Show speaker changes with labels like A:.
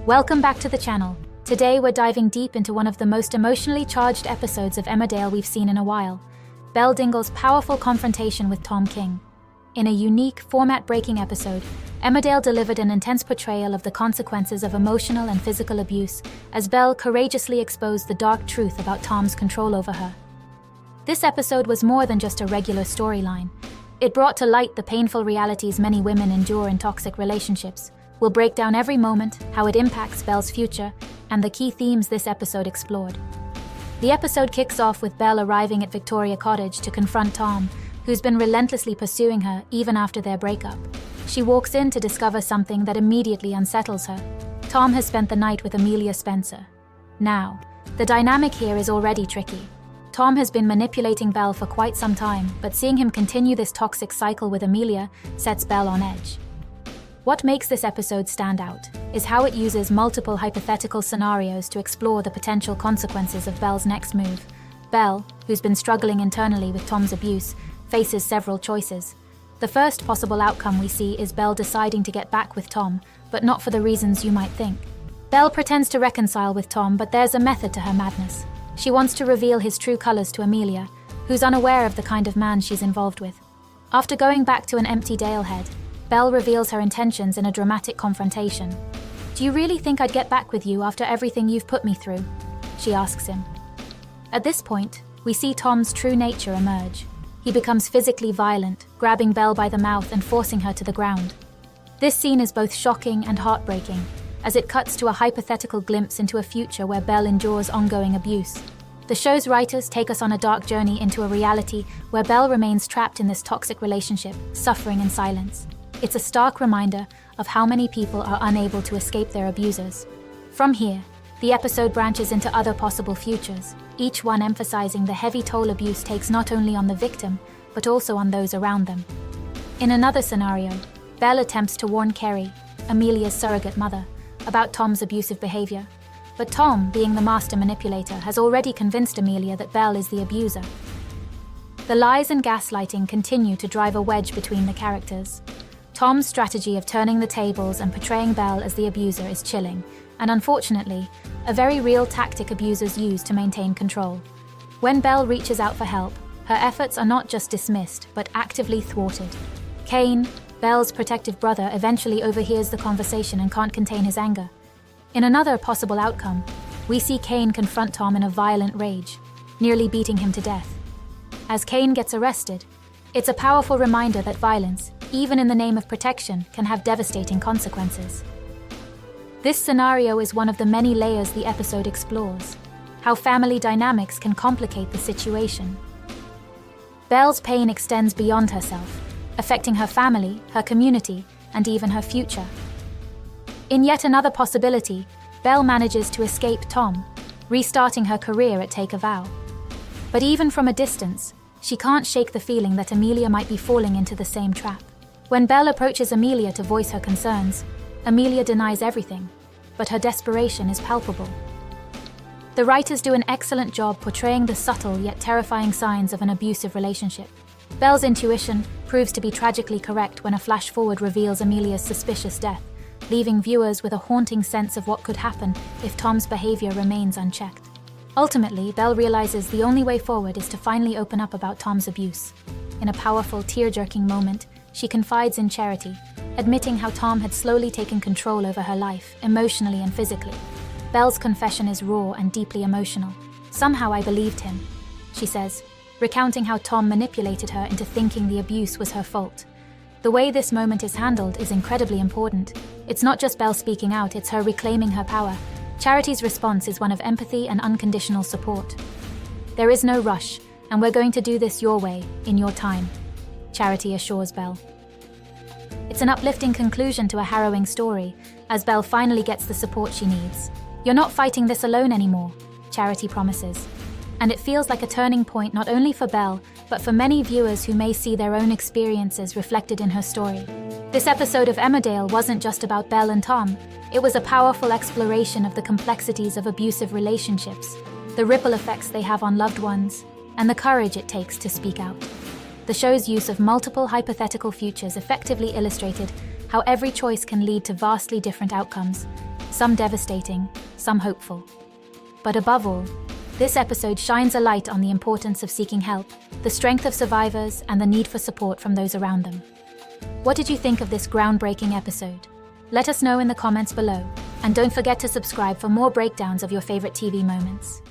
A: Welcome back to the channel. Today we're diving deep into one of the most emotionally charged episodes of Emmerdale we've seen in a while, Belle Dingle's powerful confrontation with Tom King. In a unique, format-breaking episode, Emmerdale delivered an intense portrayal of the consequences of emotional and physical abuse as Belle courageously exposed the dark truth about Tom's control over her. This episode was more than just a regular storyline. It brought to light the painful realities many women endure in toxic relationships. We'll break down every moment, how it impacts Belle's future, and the key themes this episode explored. The episode kicks off with Belle arriving at Victoria Cottage to confront Tom, who's been relentlessly pursuing her even after their breakup. She walks in to discover something that immediately unsettles her. Tom has spent the night with Amelia Spencer. Now, the dynamic here is already tricky. Tom has been manipulating Belle for quite some time, but seeing him continue this toxic cycle with Amelia sets Belle on edge. What makes this episode stand out is how it uses multiple hypothetical scenarios to explore the potential consequences of Belle's next move. Belle, who's been struggling internally with Tom's abuse, faces several choices. The first possible outcome we see is Belle deciding to get back with Tom, but not for the reasons you might think. Belle pretends to reconcile with Tom, but there's a method to her madness. She wants to reveal his true colors to Amelia, who's unaware of the kind of man she's involved with. After going back to an empty Dale head, Belle reveals her intentions in a dramatic confrontation. "Do you really think I'd get back with you after everything you've put me through?" she asks him. At this point, we see Tom's true nature emerge. He becomes physically violent, grabbing Belle by the mouth and forcing her to the ground. This scene is both shocking and heartbreaking, as it cuts to a hypothetical glimpse into a future where Belle endures ongoing abuse. The show's writers take us on a dark journey into a reality where Belle remains trapped in this toxic relationship, suffering in silence. It's a stark reminder of how many people are unable to escape their abusers. From here, the episode branches into other possible futures, each one emphasizing the heavy toll abuse takes not only on the victim, but also on those around them. In another scenario, Belle attempts to warn Kerry, Amelia's surrogate mother, about Tom's abusive behavior. But Tom, being the master manipulator, has already convinced Amelia that Belle is the abuser. The lies and gaslighting continue to drive a wedge between the characters. Tom's strategy of turning the tables and portraying Belle as the abuser is chilling, and unfortunately, a very real tactic abusers use to maintain control. When Belle reaches out for help, her efforts are not just dismissed, but actively thwarted. Kane, Belle's protective brother, eventually overhears the conversation and can't contain his anger. In another possible outcome, we see Kane confront Tom in a violent rage, nearly beating him to death. As Kane gets arrested, it's a powerful reminder that violence, even in the name of protection, can have devastating consequences. This scenario is one of the many layers the episode explores, how family dynamics can complicate the situation. Belle's pain extends beyond herself, affecting her family, her community, and even her future. In yet another possibility, Belle manages to escape Tom, restarting her career at Take a Vow. But even from a distance, she can't shake the feeling that Amelia might be falling into the same trap. When Belle approaches Amelia to voice her concerns, Amelia denies everything, but her desperation is palpable. The writers do an excellent job portraying the subtle yet terrifying signs of an abusive relationship. Belle's intuition proves to be tragically correct when a flash-forward reveals Amelia's suspicious death, leaving viewers with a haunting sense of what could happen if Tom's behavior remains unchecked. Ultimately, Belle realizes the only way forward is to finally open up about Tom's abuse. In a powerful, tear-jerking moment, she confides in Charity, admitting how Tom had slowly taken control over her life, emotionally and physically. Belle's confession is raw and deeply emotional. "Somehow I believed him," she says, recounting how Tom manipulated her into thinking the abuse was her fault. The way this moment is handled is incredibly important. It's not just Belle speaking out, it's her reclaiming her power. Charity's response is one of empathy and unconditional support. "There is no rush, and we're going to do this your way, in your time," Charity assures Belle. It's an uplifting conclusion to a harrowing story, as Belle finally gets the support she needs. "You're not fighting this alone anymore," Charity promises. And it feels like a turning point not only for Belle, but for many viewers who may see their own experiences reflected in her story. This episode of Emmerdale wasn't just about Belle and Tom. It was a powerful exploration of the complexities of abusive relationships, the ripple effects they have on loved ones, and the courage it takes to speak out. The show's use of multiple hypothetical futures effectively illustrated how every choice can lead to vastly different outcomes, some devastating, some hopeful. But above all, this episode shines a light on the importance of seeking help, the strength of survivors, and the need for support from those around them. What did you think of this groundbreaking episode? Let us know in the comments below, and don't forget to subscribe for more breakdowns of your favorite TV moments.